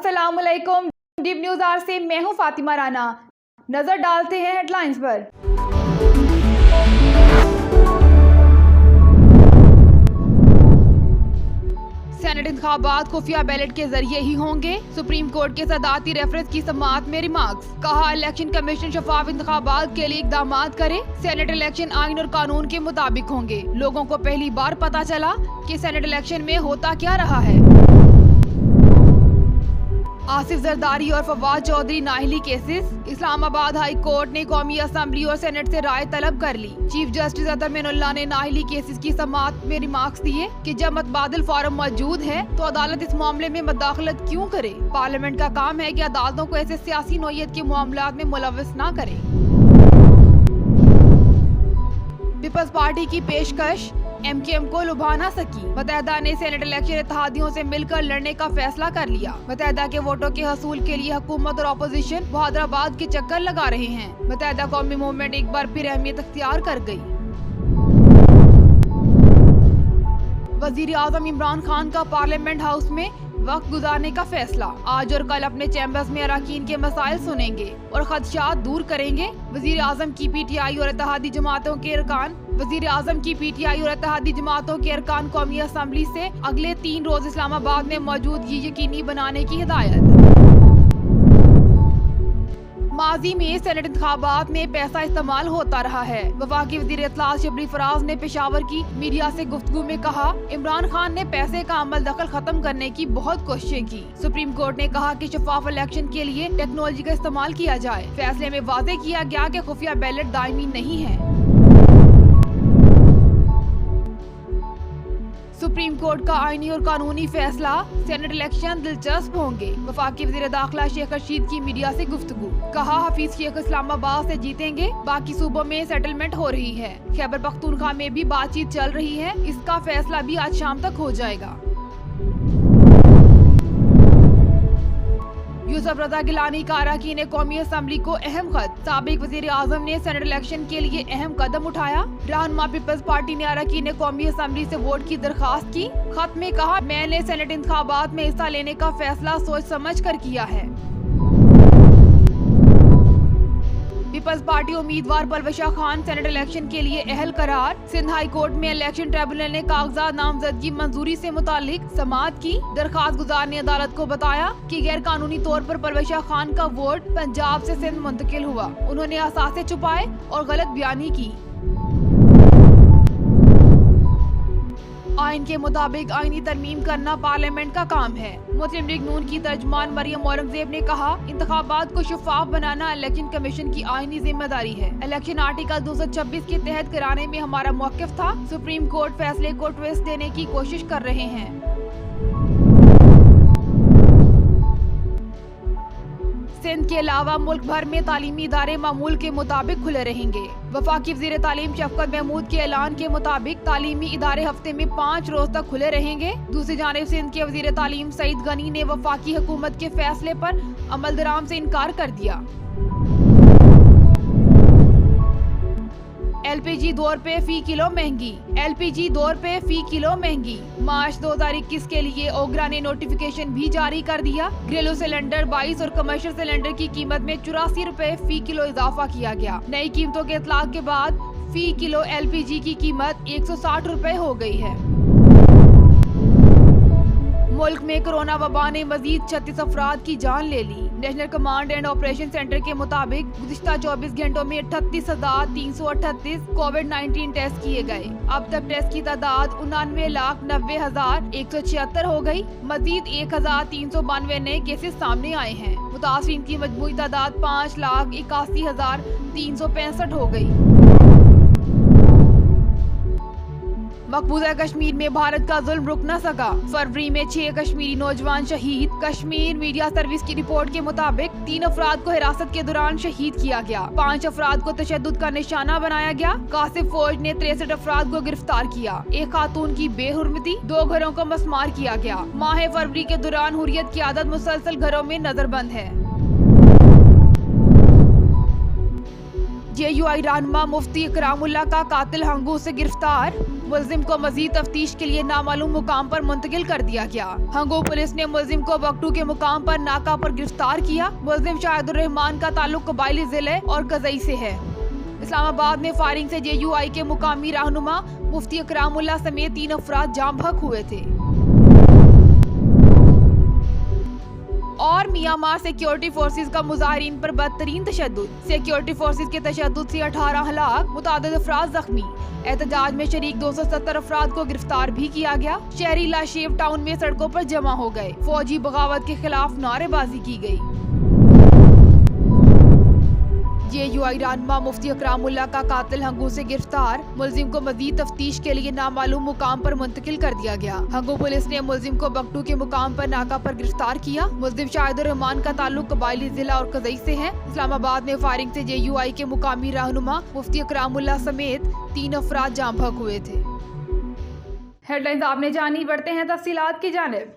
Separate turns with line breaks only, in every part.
अस्सलामुअलैकुम। Deep news are से मैं हूं फातिमा राना। नजर डालते हैं हेडलाइंस पर। सेनेट इंतखाबात खुफिया बैलेट के जरिए ही होंगे। सुप्रीम कोर्ट के सदारती रेफरेंस की समाअत में रिमार्क्स। कहा, इलेक्शन कमीशन शफाफ इंतखाबात के लिए इकदाम करे। सेनेट इलेक्शन आइन और कानून के मुताबिक होंगे। लोगों को पहली बार पता चला कि सेनेट इलेक्शन में होता क्या रहा है। आसिफ जरदारी और फवाद चौधरी नाहली केसेस। इस्लामाबाद हाई कोर्ट ने कौमी असम्बली और सेनेट से राय तलब कर ली। चीफ जस्टिस अतर मेनुल्लाह ने नाहली केसेस की समाअत में रिमार्क्स दिए कि जब मतबादल फॉर्म मौजूद है तो अदालत इस मामले में मदाखलत क्यों करे। पार्लियामेंट का काम है कि अदालतों को ऐसे सियासी नौयत के मामलात में मुलव्वस न करे। पीपल्स पार्टी की पेशकश MKM को लुभा ना सकी। मुत्तहिदा ने सेनेट इलेक्शन इत्तेहादियों से मिलकर लड़ने का फैसला कर लिया। मुत्तहिदा के वोटों के हसूल के लिए हुकूमत और अपोजिशन हैदराबाद के चक्कर लगा रहे हैं। मुत्तहिदा कौमी मूवमेंट एक बार फिर अहमियत अख्तियार कर गई। वजीर आजम इमरान खान का पार्लियामेंट हाउस में वक्त गुजारने का फैसला। आज और कल अपने चैम्बर्स में अरकान के मसाइल सुनेंगे और खदशात दूर करेंगे। वजीर आजम की PTI और इत्तेहादी जमातों के अरकान कौमी असम्बली से अगले 3 रोज इस्लामाबाद में मौजूदगी यकीनी बनाने की हिदायत। माजी में सेनेट इंतखाबात में पैसा इस्तेमाल होता रहा है। वफाकी वजीर इत्तलात शबरी फराज ने पेशावर की मीडिया से गुफ्तगू में कहा, इमरान खान ने पैसे का अमल दखल खत्म करने की बहुत कोशिशें की। सुप्रीम कोर्ट ने कहा कि शफाफ इलेक्शन के लिए टेक्नोलॉजी का इस्तेमाल किया जाए। फैसले में वाज़ेह किया गया कि खुफिया बैलेट दायमी नहीं है। सुप्रीम कोर्ट का आईनी और कानूनी फैसला, सेनेट इलेक्शन दिलचस्प होंगे। वफाकी वज़ीर दाखिला शेख रशीद की मीडिया से गुफ्तगू। कहा, हफीज शेख इस्लामाबाद से जीतेंगे, बाकी सूबों में सेटलमेंट हो रही है। खैबर पख्तूनख्वा में भी बातचीत चल रही है, इसका फैसला भी आज शाम तक हो जाएगा। यूसुफ रजा गिलानी का अरकान कौमी असम्बली को अहम खत। साबिक वजीर आजम ने सेनेट इलेक्शन के लिए अहम कदम उठाया। रहनुमा पीपल्स पार्टी ने अरकान कौमी असम्बली से वोट की दरखास्त की। खत में कहा, मैंने सेनेट इंतखाबात में हिस्सा लेने का फैसला सोच समझ कर किया है। पीपल्स पार्टी उम्मीदवार परवशा खान सेनेट इलेक्शन के लिए अहल करार। सिंध हाई कोर्ट में इलेक्शन ट्रिब्यूनल ने कागजात नामजदगी मंजूरी से मुतालिक समाअत की। दरखास्त गुजार ने अदालत को बताया कि गैर कानूनी तौर पर परवशा खान का वोट पंजाब से सिंध मुंतकिल हुआ। उन्होंने असासे छुपाए और गलत बयानी की। आइन के मुताबिक आईनी तरमीम करना पार्लियामेंट का काम है। मुस्लिम लीग नून की तर्जमान मरियम औरंगजेब ने कहा, इंतखाबात को शफाफ बनाना इलेक्शन कमीशन की आईनी जिम्मेदारी है। इलेक्शन आर्टिकल 226 के तहत कराने में हमारा मौक़िफ़ था। सुप्रीम कोर्ट फैसले को ट्विस्ट देने की कोशिश कर रहे हैं। सिंध के अलावा मुल्क भर में तालीमी इदारे मामूल के मुताबिक खुले रहेंगे। वफाकी वज़ीर तालीम शफकत महमूद के ऐलान के मुताबिक तालीमी इदारे हफ्ते में 5 रोज तक खुले रहेंगे। दूसरी जानिब सिंध के वज़ीर तालीम सईद गनी ने वफाकी हुकूमत के फैसले पर अमलदराम से इनकार कर दिया। LPG 2 रुपए फी किलो महंगी। LPG 2 रुपए फी किलो महंगी। मार्च 2021 के लिए ओगरा ने नोटिफिकेशन भी जारी कर दिया। घरेलू सिलेंडर 22 और कमर्शियल सिलेंडर की कीमत में 84 रुपए फी किलो इजाफा किया गया। नई कीमतों के इतलाक के बाद फी किलो LPG की कीमत 160 रुपए हो गई है। मुल्क में कोरोना वबा ने मजीद 36 अफराद की जान ले ली। National command and operation centre के मुताबिक गुज़िश्ता 24 घंटों में 38,338 कोविड-19 टेस्ट किए गए। अब तक टेस्ट की तादाद 99,90,176 हो गई। मजीद 1,392 नए केसेस सामने आए हैं। मुतासरीन की मजमूई तादाद 5,81,365 हो गई। मकबूजा कश्मीर में भारत का जुल्म रुक न सका। फरवरी में 6 कश्मीरी नौजवान शहीद। कश्मीर मीडिया सर्विस की रिपोर्ट के मुताबिक 3 अफराद को हिरासत के दौरान शहीद किया गया। 5 अफराद को तशद्दुद का निशाना बनाया गया। कासिफ फौज ने 63 अफराद को गिरफ्तार किया। एक खातून की बेहुरमती, 2 घरों को मस्मार किया गया। माह फरवरी के दौरान हुर्रियत की आदत मुसलसल घरों में नजरबंद है। JUI रहनुमा मुफ्ती इकरामुल्लाह का कातिल हंगू से गिरफ्तार। मुलजिम को मजीद तफ्तीश के लिए नामालूम मुकाम पर मुंतकिल कर दिया गया। हंगो पुलिस ने मुलजिम को बगटू के मुकाम पर नाका पर गिरफ्तार किया। मुलजिम शाहिदुर रहमान का ताल्लुक कबायली जिले और कजई से है। इस्लामाबाद में फायरिंग से JUI के मुकामी रहनुमा मुफ्ती इकरामुल्लाह समेत 3 अफराद जाम बहक हुए थे। और म्यांमार सिक्योरिटी फोर्सेज का मुजाहिरीन पर बदतरीन तशद्दुद। सिक्योरिटी फोर्सेज के तशद्दुद से 18 हलाक, मुतादिद अफराद जख्मी। एहतजाज में शरीक 270 अफराद को गिरफ्तार भी किया गया। शहरी लाशेव टाउन में सड़कों पर जमा हो गए। फौजी बगावत के खिलाफ नारेबाजी की गई। JUI रहनुमा मुफ्ती इकरामुल्लाह का कातिल हंगू से गिरफ्तार। मुलजिम को मजीद तफ्तीश के लिए नामालूम मुकाम पर मुंतकिल कर दिया गया। हंगू पुलिस ने मुलजिम को बगटू के मुकाम पर नाका पर गिरफ्तार किया। मुलजिम शाहिदुर रहमान का ताल्लुक कबायली जिला और कजई से है। इस्लामाबाद में फायरिंग से JUI के मुकामी रहनुमा मुफ्ती इकरामुल्लाह समेत 3 अफराद जाम बहक हुए थे। हेडलाइंस आपने जानी, बढ़ते हैं तफसीलात की जानिब।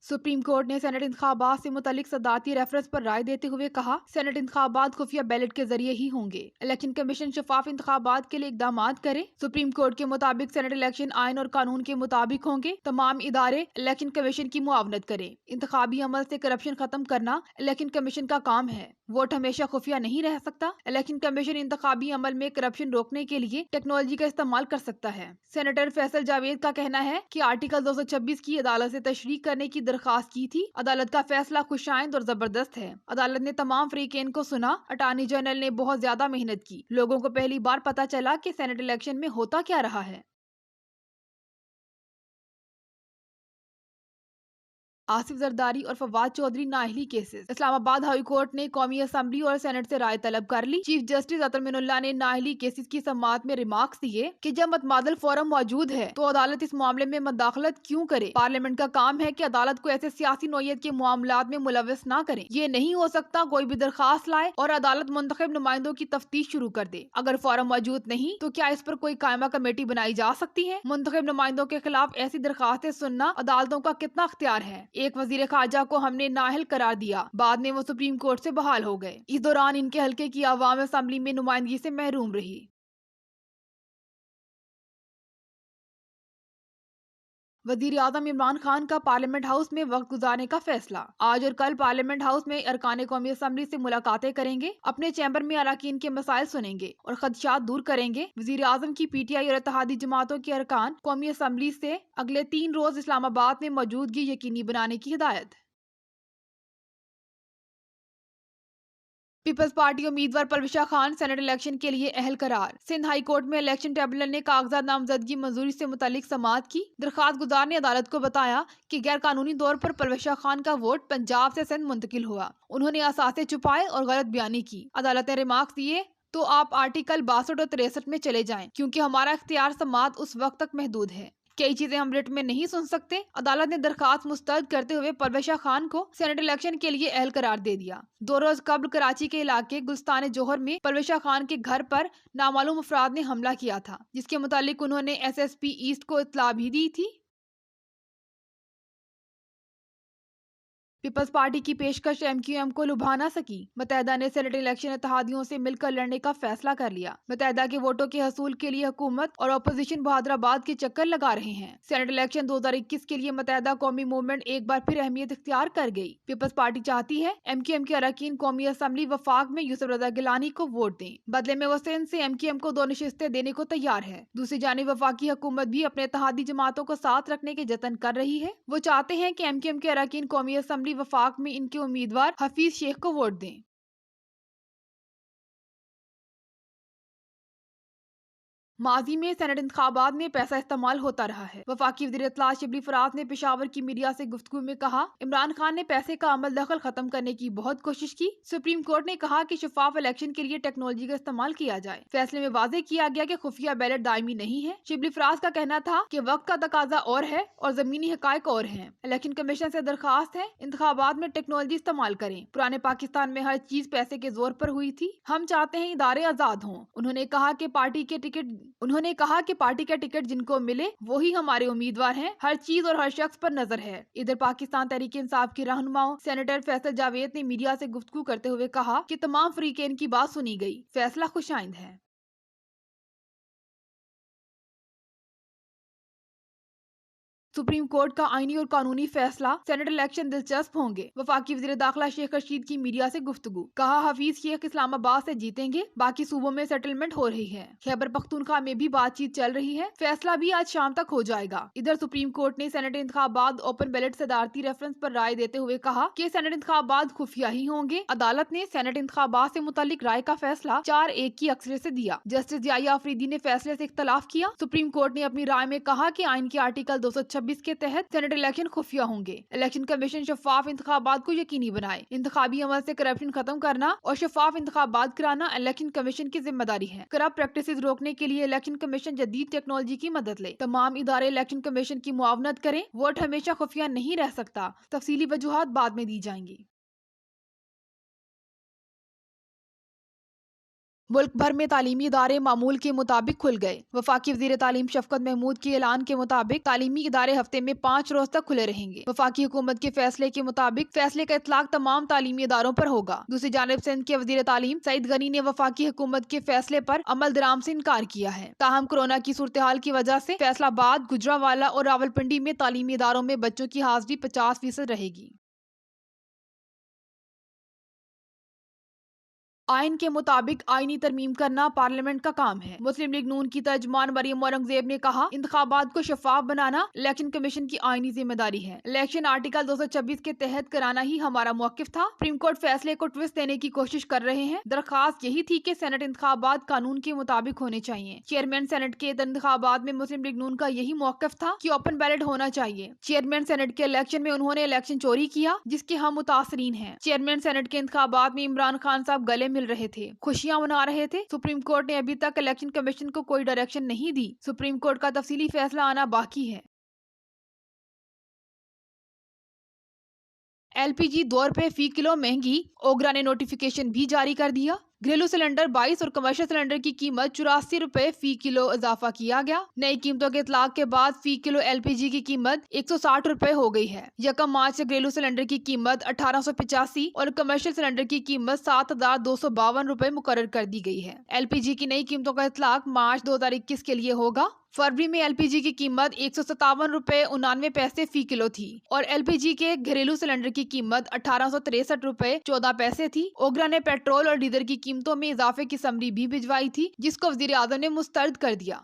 सुप्रीम कोर्ट ने सेनेट इंतखाबात से मुतालिक सदारती रेफरेंस पर राय देते हुए कहा, सेनेट इंतखाबात खुफिया बैलेट के जरिए ही होंगे। इलेक्शन कमीशन शफाफ इंतखाबात के लिए इकदाम करे। सुप्रीम कोर्ट के मुताबिक सेनेट इलेक्शन आइन और कानून के मुताबिक होंगे। तमाम इदारे इलेक्शन कमीशन की मुआवनत करें। इंतखाबी अमल से करप्शन खत्म करना इलेक्शन कमीशन का काम है। वोट हमेशा खुफिया नहीं रह सकता। इलेक्शन कमीशन इंतखाबी अमल में करप्शन रोकने के लिए टेक्नोलॉजी का इस्तेमाल कर सकता है। सेनेटर फैसल जावेद का कहना है कि आर्टिकल 226 की अदालत से तशरीह करने की दरखास्त की थी। अदालत का फैसला खुशाइंद और जबरदस्त है। अदालत ने तमाम फरीकेन को सुना। अटॉर्नी जनरल ने बहुत ज्यादा मेहनत की। लोगों को पहली बार पता चला कि सेनेट इलेक्शन में होता क्या रहा है। आसिफ जरदारी और फवाद चौधरी नाअहली केसेस। इस्लामाबाद हाई कोर्ट ने कौमी असम्बली और सेनेट से राय तलब कर ली। चीफ जस्टिस अतर मिनुल्लाह ने नाअहली केसेस की समाअत में रिमार्क्स दिए कि जब मतमादल फोरम मौजूद है तो अदालत इस मामले में मदाखलत क्यों करे। पार्लियामेंट का काम है कि अदालत को ऐसे सियासी नौयत के मामलात में मुलविस न करे। ये नहीं हो सकता कोई भी दरखास्त लाए और अदालत मुंतखब नुमाइंदों की तफ्तीश शुरू कर दे। अगर फोरम मौजूद नहीं तो क्या इस पर कोई कायमा कमेटी बनाई जा सकती है। मुंतखब नुमाइंदों के खिलाफ ऐसी दरखास्तें सुनना अदालतों का कितना अख्तियार है। एक वजीर खारजा को हमने नाअहल करार दिया, बाद में वो सुप्रीम कोर्ट से बहाल हो गए। इस दौरान इनके हल्के की आवाम असम्बली में नुमाइंदगी से महरूम रही। वजीर आजम इमरान खान का पार्लियामेंट हाउस में वक्त गुजारने का फैसला। आज और कल पार्लियामेंट हाउस में अरकान कौमी असम्बली से मुलाकातें करेंगे। अपने चैम्बर में अरकान के मसाइल सुनेंगे और खदशात दूर करेंगे। वजीर आजम की PTI और इत्तेहादी जमातों के अरकान कौमी असम्बली से अगले 3 रोज इस्लामाबाद में मौजूदगी यकीनी बनाने की हिदायत। पीपल्स पार्टी उम्मीदवार परविशा खान सेनेट इलेक्शन के लिए अहल करार। सिंध हाई कोर्ट में इलेक्शन ट्रिब्यूनल ने कागजात नामजदगी मंजूरी से मुतालिक समाअत की। दरखास्त गुजार ने अदालत को बताया कि गैर कानूनी तौर पर परविशा खान का वोट पंजाब से सिंध मुंतकिल हुआ। उन्होंने असासे छुपाए और गलत बयानी की। अदालत ने रिमार्क्स दिए तो आप आर्टिकल 62 और 63 में चले जाएं, क्योंकि हमारा इख्तियार समाअत उस वक्त तक महदूद है। कई चीजें हम रिट में नहीं सुन सकते। अदालत ने दरखास्त मुस्तरद करते हुए परविशा खान को सेनेट इलेक्शन के लिए अहल करार दे दिया। 2 रोज कबल कराची के इलाके गुलस्तान जोहर में परविशा खान के घर पर नामालूम अफराद ने हमला किया था, जिसके मुतालिक उन्होंने SSP ईस्ट को इत्तला भी दी थी। पीपल्स पार्टी की पेशकश MQM को लुभा ना सकी। मुत्तहिदा ने सेनेट इलेक्शन इत्तेहादियों से मिलकर लड़ने का फैसला कर लिया। मुत्तहिदा के वोटों के हसूल के लिए हुकूमत और अपोजिशन बहादुराबाद के चक्कर लगा रहे हैं। सेनेट इलेक्शन 2021 के लिए मुत्तहिदा कौमी मूवमेंट एक बार फिर अहमियत इख्तियार कर गई। पीपल्स पार्टी चाहती है MQM के अरकान कौमी असम्बली वफाक में यूसुफ रजा गिलानी को वोट दें। बदले में वो सिंध से MQM को 2 नशिस्तें देने को तैयार है। दूसरी जानिब वफाकी हुकूमत भी अपने इत्तेहादी जमातों को साथ रखने के जतन कर रही है। वो चाहते हैं कि MQM के अरकान कौमी असम्बली वफाक में इनके उम्मीदवार हफीज शेख को वोट दें। माजी में सेनेट इंतखाबात में पैसा इस्तेमाल होता रहा है। वफाकी वज़ीर इत्तला शिबली फराज ने पेशावर की मीडिया से गुफ्तगू में कहा, इमरान खान ने पैसे का अमल दखल खत्म करने की बहुत कोशिश की। सुप्रीम कोर्ट ने कहा कि शफाफ इलेक्शन के लिए टेक्नोलॉजी का इस्तेमाल किया जाए। फैसले में वाजे किया गया कि खुफिया बैलेट दायमी नहीं है। शिबली फराज का कहना था कि वक्त का तकाजा और है और जमीनी हकायक और हैं। इलेक्शन कमीशन से दरखास्त है इंतखाबात में टेक्नोलॉजी इस्तेमाल करें। पुराने पाकिस्तान में हर चीज पैसे के जोर पर हुई थी। हम चाहते हैं इदारे आजाद हों। उन्होंने कहा कि पार्टी का टिकट जिनको मिले वही हमारे उम्मीदवार हैं। हर चीज और हर शख्स पर नजर है। इधर पाकिस्तान तहरीक इंसाफ के रहनुमाओं सेनेटर फैसल जावेद ने मीडिया से गुफ्तगू करते हुए कहा कि तमाम फरीकेन की बात सुनी गई। फैसला खुशाइंद है। सुप्रीम कोर्ट का आईनी और कानूनी फैसला, सेनेट इलेक्शन दिलचस्प होंगे। वफाकी वज़ीर दाखिला शेख रशीद की मीडिया से गुफ्तगू, कहा हफीज शेख इस्लामाबाद से जीतेंगे, बाकी सूबों में सेटलमेंट हो रही है। खैबर पख्तूनख्वा में भी बातचीत चल रही है, फैसला भी आज शाम तक हो जाएगा। इधर सुप्रीम कोर्ट ने सेनेट इंतखाबात ओपन बैलेट सदारती रेफरेंस पर राय देते हुए कहा कि सेनेट इंतखाबात खुफिया ही होंगे। अदालत ने सेनेट इंतखाबात से मुतालिक राय का फैसला 4-1 की अक्सरियत से दिया। जस्टिस जिया आफरीदी ने फैसले से इख्तलाफ किया। सुप्रीम कोर्ट ने अपनी राय में कहा कि आइन के आर्टिकल 226 के तहत सेनेट इलेक्शन खुफिया होंगे। इलेक्शन कमीशन शफाफ इंतखाबात को यकीनी बनाए। इंतखाबी अमल से करप्शन खत्म करना और शफाफ इंतखाबात कराना इलेक्शन कमीशन की जिम्मेदारी है। करप्ट प्रैक्टिसेस रोकने के लिए इलेक्शन कमीशन जदीद टेक्नोलॉजी की मदद ले। तमाम इदारे इलेक्शन कमीशन की मुआवनत करें। वोट हमेशा खुफिया नहीं रह सकता। तफसीली वजूहात बाद में दी जाएंगी। मुल्क भर में तालीमी इदारे मामूल के मुताबिक खुल गए। वफाकी वजीर तालीम शफकत महमूद के ऐलान के मुताबिक तालीमी इदारे हफ्ते में 5 रोज तक खुले रहेंगे। वफाकी हुकूमत के फैसले के मुताबिक फैसले का इतलाक तमाम तालीमी इदारों पर होगा। दूसरी जानब सिंध के वजीर तालीम सईद गनी ने वफाकी हुकूमत के फैसले पर अमल दराम से इनकार किया है। ताहम कोरोना की सूरत हाल की वजह से फैसलाबाद, गुजरावाला और रावलपिंडी में तालीमी इदारों में बच्चों की हाजिरी 50% रहेगी। आइन के मुताबिक आईनी तरमीम करना पार्लियामेंट का काम है। मुस्लिम लीग नून की तर्जमान मरियम औरंगजेब ने कहा, इंतखाबात को शफाफ बनाना इलेक्शन कमीशन की आईनी जिम्मेदारी है। इलेक्शन आर्टिकल 226 के तहत कराना ही हमारा मौकिफ था। सुप्रीम कोर्ट फैसले को ट्विस्ट देने की कोशिश कर रहे हैं। दरखास्त यही थी कि सेनेट इंतखाबात कानून के मुताबिक होने चाहिए। चेयरमैन सेनेट के इंतखाबात में मुस्लिम लीग नून का यही मौकिफ था कि ओपन बैलेट होना चाहिए। चेयरमैन सेनेट के इलेक्शन में उन्होंने इलेक्शन चोरी किया, जिसके हम मुतासरीन हैं। चेयरमैन सेनेट के इंतखाबात में इमरान खान साहब गले मिल रहे थे, खुशियां मना रहे थे। सुप्रीम कोर्ट ने अभी तक इलेक्शन कमीशन को कोई डायरेक्शन नहीं दी। सुप्रीम कोर्ट का तफसीली फैसला आना बाकी है। एलपीजी 2 रुपए फी किलो महंगी, ओगरा ने नोटिफिकेशन भी जारी कर दिया। घरेलू सिलेंडर 22 और कमर्शियल सिलेंडर की कीमत 84 रुपए फी किलो इजाफा किया गया। नई कीमतों के इतलाक के बाद फी किलो एलपीजी की कीमत 160 रुपए हो गई है। 1 मार्च से घरेलू सिलेंडर की कीमत 1885 और कमर्शियल सिलेंडर की कीमत 7252 रुपए मुकर्रर कर दी गई है। एलपीजी की नई कीमतों का इतलाक मार्च 2021 के लिए होगा। फरवरी में एलपीजी की कीमत 157 रुपए 99 पैसे फी किलो थी और एलपीजी के घरेलू सिलेंडर की कीमत 1863 रुपए 14 पैसे थी। ओगरा ने पेट्रोल और डीजल की कीमतों में इजाफे की समरी भी भिजवाई थी, जिसको वजीर आजम ने मुस्तरद कर दिया।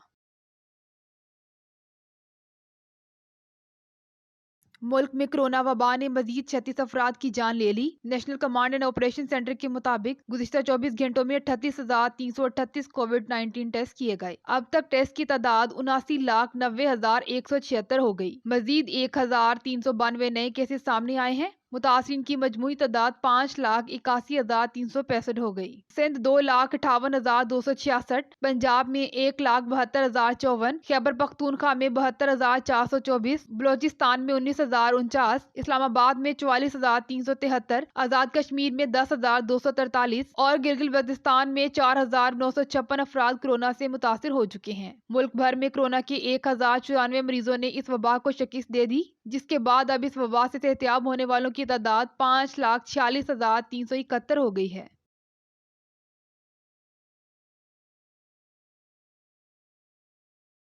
मुल्क में कोरोना वबा ने मजीद 36 अफराद की जान ले ली। National command and operation centre के मुताबिक गुज़िश्ता 24 घंटों में 38,338 कोविड-19 टेस्ट किए गए। अब तक टेस्ट की तादाद 79,90,176 हो गई। मजीद 1,392 नए केसेस सामने आए हैं। मुतासिरीन की मजमूई तादाद 5,81,365 हो गई। सिंध 2,58,266, पंजाब में 1,72,054, खैबर पख्तूनख्वा में 72,424, बलोचिस्तान में 19,049, इस्लामाबाद में 44,373, आजाद कश्मीर में 10,243 और गिलगित बल्तिस्तान में 4,956 अफराद कोरोना से मुतासिर हो चुके हैं। मुल्क भर में कोरोना के 1,094 मरीजों ने इस वबा को शिकस्त दे दी, जिसके बाद अब इस वबा से सेहतियाब होने वालों की तादाद 5,46,371 हो गई है।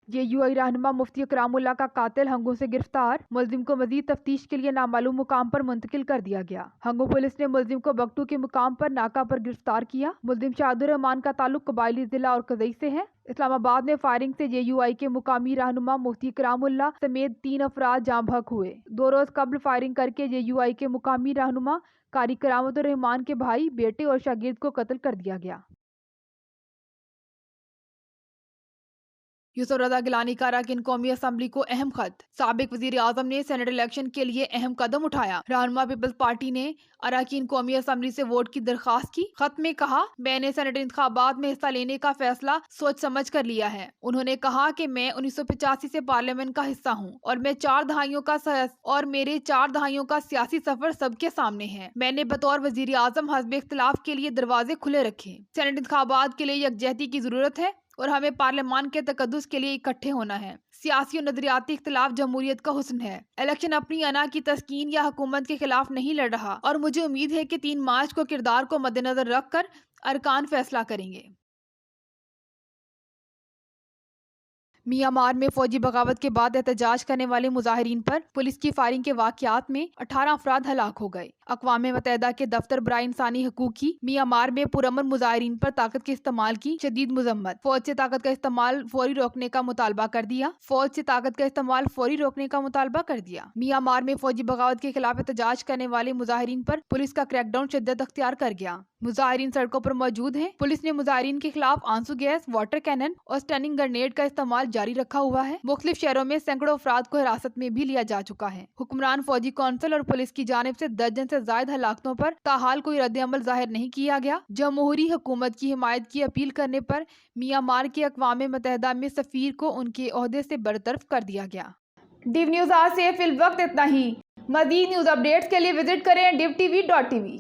JUI रहनुमा मुफ्ती इकरामुल्लाह का कातिल हंगों से गिरफ्तार। मुलजिम को मजीद तफ्तीश के लिए नामालूम मुकाम पर मुंतकिल कर दिया गया। हंगो पुलिस ने मुलजिम को बगटू के मुकाम पर नाका पर गिरफ्तार किया। मुलजिम शाहदुर रहमान का ताल्लुक कबायली जिला और कजई से है। इस्लामाबाद में फायरिंग से JUI के मुकामी रहनुमा मुफ्ती इकरामुल्लाह समेत 3 अफराद जाँ बहक हुए। 2 रोज कबल फायरिंग करके JUI के मुकामी रहनुमा कारी करामतुर रहमान के भाई, बेटे और शागिर्द को कत्ल कर दिया गया। यूसुफ रजा गिलानी का अरकान कौमी असम्बली को अहम खत। साबिक वजीर आजम ने सेनेट इलेक्शन के लिए अहम कदम उठाया। रहनुमा पीपल्स पार्टी ने अरकान कौमी असम्बली से वोट की दरखास्त की। खत में कहा, मैंने सेनेट इंतखाबात में हिस्सा लेने का फैसला सोच समझ कर लिया है। उन्होंने कहा कि मैं 1985 से पार्लियामेंट का हिस्सा हूँ और मेरे 4 दहाइयों का सियासी सफर सबके सामने है। मैंने बतौर वजीर आजम हस्ब इख्तिलाफ के लिए दरवाजे खुले रखे। सेनेट इंतखाबात के लिए यकजहती की जरूरत है और हमें पार्लियामान के तकद्दुस के लिए इकट्ठे होना है। सियासी और नजरियाती इख्तिलाफ जमहूरियत का हुस्न है। इलेक्शन अपनी अना की तस्कीन या हुकूमत के खिलाफ नहीं लड़ रहा और मुझे उम्मीद है कि 3 मार्च को किरदार को मद्देनजर रखकर अरकान फैसला करेंगे। म्यांमार में फौजी बगावत के बाद एहतजाज करने वाले मुजाहिरीन पर पुलिस की फायरिंग के वाकयात में 18 अफराद हलाक हो गए। अक़वाम मुत्तहिदा के दफ्तर बराए इंसानी हकूक़ की म्यांमार में पुरअमन मुजाहिरीन पर ताकत के इस्तेमाल की शदीद मजम्मत। फौज से ताकत का इस्तेमाल फौरी रोकने का मुतालबा कर दिया। म्यांमार में फौजी बगावत के खिलाफ एहतजाज करने वाले मुजाहिरीन पर पुलिस का क्रैकडाउन शिद्दत अख्तियार कर गया। मुजाहिरीन सड़कों पर मौजूद हैं। पुलिस ने मुजाहिरीन के खिलाफ आंसू गैस, वाटर कैनन और स्टनिंग ग्रेनेड का इस्तेमाल जारी रखा हुआ है। मुख्तलिफ शहरों में सैकड़ों अफराद को हिरासत में भी लिया जा चुका है। हुक्मरान फौजी कौंसिल और पुलिस की जानिब से दर्जन से ज्यादा हलाकतों पर ताहाल कोई रद्द अमल जाहिर नहीं किया गया। जमहूरी हुकूमत की हिमायत की अपील करने पर म्यांमार के अक़वाम मुत्तहिदा में सफीर को उनके ओहदे से बरतरफ कर दिया गया।
डिव न्यूज़ आज से फिल वक्त इतना ही। मज़ीद न्यूज़ अपडेट्स के लिए विजिट करें divtv.tv।